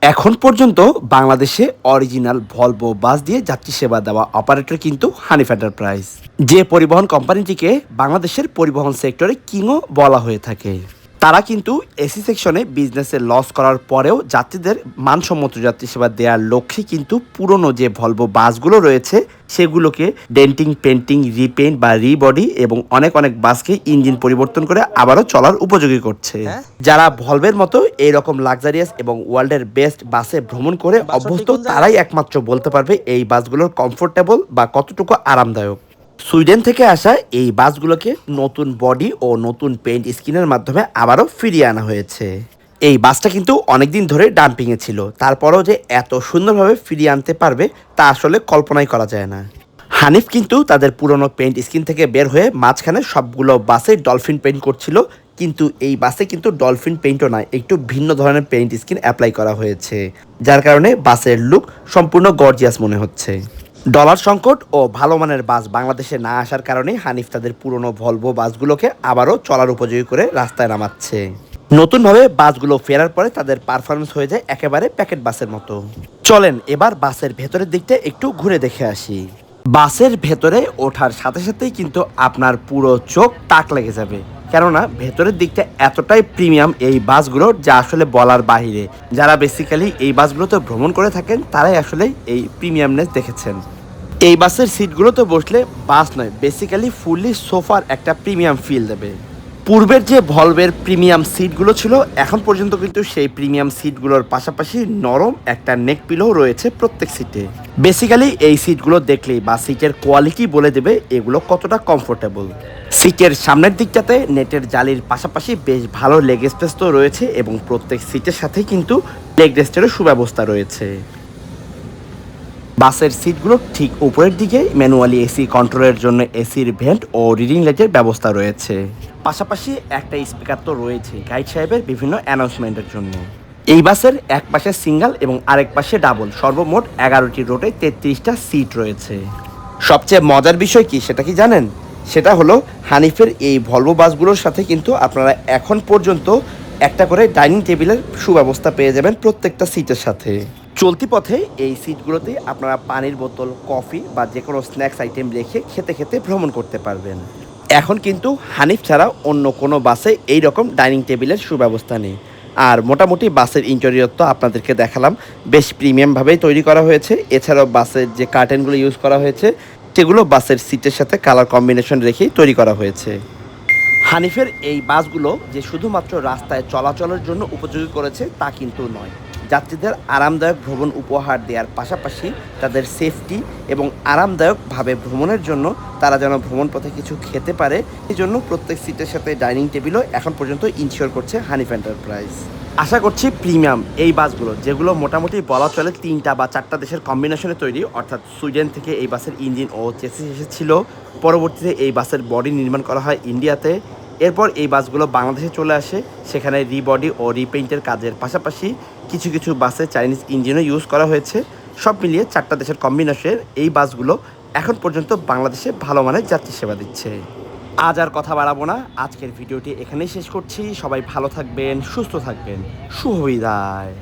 এখন পর্যন্ত বাংলাদেশে অরিজিনাল ভলভো বাস দিয়ে যাত্রী সেবা দেওয়া অপারেটর কিন্তু হানিফ এন্টারপ্রাইজ, যে পরিবহন কোম্পানিটিকে বাংলাদেশের পরিবহন সেক্টরে কিংও বলা হয়ে থাকে। তারা কিন্তু এসি সেকশনে বিজনেসে লস করার পরেও যাত্রীদের মানসম্মত যাত্রী সেবা দেওয়ার লক্ষ্যে কিন্তু পুরনো যে ভলভো বাসগুলো রয়েছে সেগুলোকে ডেন্টিং, পেন্টিং, রিপেন্ট বা রিবডি এবং অনেক অনেক বাসকে ইঞ্জিন পরিবর্তন করে আবারও চলার উপযোগী করছে। যারা ভলভের মতো এইরকম লাক্সারিয়াস এবং ওয়ার্ল্ডের বেস্ট বাসে ভ্রমণ করে অভ্যস্ত, তারাই একমাত্র বলতে পারবে এই বাসগুলোর কমফোর্টেবল বা কতটুকু আরামদায়ক। সুইডেন থেকে আসা এই বাসগুলোকে নতুন বডি ও নতুন পেইন্ট স্কিনের মাধ্যমে আবারও ফিরিয়ে আনা হয়েছে। এই বাসটা কিন্তু অনেকদিন ধরে ডাম্পিংয়ে ছিল, তারপরেও যে এত সুন্দরভাবে ফিরিয়ে আনতে পারবে তা আসলে কল্পনাই করা যায় না। হানিফ কিন্তু তাদের পুরনো পেইন্ট স্কিন থেকে বের হয়ে মাঝখানে সবগুলো বাসে ডলফিন পেইন্ট করছিল, কিন্তু এই বাসে কিন্তু ডলফিন পেইন্টও নয়, একটু ভিন্ন ধরনের পেইন্ট স্কিন অ্যাপ্লাই করা হয়েছে, যার কারণে বাসের লুক সম্পূর্ণ গর্জিয়াস মনে হচ্ছে। ডলার সংকট ও ভালো মানের বাস বাংলাদেশে না আসার কারণে হানিফ তাদের পুরনো ভলভো বাসগুলোকে আবারও চলার উপযোগী করে রাস্তায় নামাচ্ছে। নতুনভাবে বাসগুলো ফেরার পরে তাদের পারফরমেন্স হয়ে যায় একেবারে প্যাকেট বাসের মতো। চলেন এবার বাসের ভেতরের দিকটা একটু ঘুরে দেখে আসি। বাসের ভেতরে ওঠার সাথে সাথেই কিন্তু আপনার পুরো চোখ তাক লেগে যাবে, কেননা ভেতরের দিকটা এতটাই প্রিমিয়াম এই বাসগুলোর, যা আসলে বলার বাহিরে। যারা বেসিক্যালি এই বাসগুলোতে ভ্রমণ করে থাকেন তারাই আসলে এই প্রিমিয়ামনেস দেখেছেন। এই বাসের সিটগুলোতে বসলে বাস নয়, বেসিক্যালি ফুললি সোফার একটা প্রিমিয়াম ফিল দেবে। পূর্বের যে ভলভের প্রিমিয়াম সিটগুলো ছিল, এখন পর্যন্ত কিন্তু সেই প্রিমিয়াম সিটগুলোর পাশাপাশি নরম একটা নেক পিলো রয়েছে প্রত্যেক সিটে। বেসিক্যালি এই সিটগুলো দেখলেই বা সিটের কোয়ালিটি বলে দেবে এগুলো কতটা কমফোর্টেবল। সিটের সামনের দিকটাতে নেটের জালির পাশাপাশি বেশ ভালো লেগ স্পেস তো রয়েছে এবং প্রত্যেক সিটের সাথেই কিন্তু লেগ রেস্টেরও সুব্যবস্থা রয়েছে। বাসের সিটগুলো ঠিক উপরের দিকে ম্যানুয়ালি এসি কন্ট্রোলের জন্য এসির ভেন্ট ও রিডিং লাইটের ব্যবস্থা রয়েছে। পাশাপাশি একটা স্পিকার তো রয়েছে গাইড সাহেবের বিভিন্ন অ্যানাউন্সমেন্টের জন্য। এই বাসের এক পাশে সিঙ্গেল এবং আরেক পাশে ডাবল, সর্বমোট 11টি রোডে 33টা সিট রয়েছে। সবচেয়ে মজার বিষয় কি সেটা কি জানেন? সেটা হলো হানিফের এই ভলভো বাসগুলোর সাথে কিন্তু আপনারা এখন পর্যন্ত একটা করে ডাইনিং টেবিলের সুব্যবস্থা পেয়ে যাবেন প্রত্যেকটা সিটের সাথে। চলতি পথে এই সিটগুলোতে আপনারা পানির বোতল, কফি বা যে কোনো স্ন্যাক্স আইটেম রেখে খেতে খেতে ভ্রমণ করতে পারবেন। এখন কিন্তু হানিফ ছাড়া অন্য কোনো বাসে এই রকম ডাইনিং টেবিলের সুব্যবস্থা নেই। আর মোটামুটি বাসের ইন্টেরিয়র তো আপনাদেরকে দেখালাম, বেশ প্রিমিয়ামভাবেই তৈরি করা হয়েছে। এছাড়াও বাসের যে কার্টেনগুলো ইউজ করা হয়েছে সেগুলো বাসের সিটের সাথে কালার কম্বিনেশন রেখেই তৈরি করা হয়েছে। হানিফের এই বাসগুলো যে শুধুমাত্র রাস্তায় চলাচলের জন্য উপযোগী করেছে তা কিন্তু নয়, যাত্রীদের আরামদায়ক ভ্রমণ উপহার দেওয়ার পাশাপাশি তাদের সেফটি এবং আরামদায়কভাবে ভ্রমণের জন্য তারা যেন ভ্রমণ পথে কিছু খেতে পারে, এই জন্য প্রত্যেক সিটের সাথে ডাইনিং টেবিলও এখন পর্যন্ত ইনশিওর করছে হানিফ এন্টারপ্রাইজ। আশা করছি প্রিমিয়াম এই বাসগুলো, যেগুলো মোটামুটি বলা চলে 3টা বা 4টা দেশের কম্বিনেশনে তৈরি, অর্থাৎ সুইডেন থেকে এই বাসের ইঞ্জিন ও চেসিস এসেছিল, পরবর্তীতে এই বাসের বডি নির্মাণ করা হয় ইন্ডিয়াতে, এরপর এই বাসগুলো বাংলাদেশে চলে আসে, সেখানে রিবডি ও রিপেইন্টের কাজের পাশাপাশি কিছু কিছু বাসে চাইনিজ ইঞ্জিনও ইউজ করা হয়েছে। সব মিলিয়ে 4টা দেশের কম্বিনেশনের এই বাসগুলো এখন পর্যন্ত বাংলাদেশে ভালো মানের যাত্রী সেবা দিচ্ছে। আজ আর কথা বাড়াবো না, আজকের ভিডিওটি এখানেই শেষ করছি। সবাই ভালো থাকবেন, সুস্থ থাকবেন, শুভ বিদায়।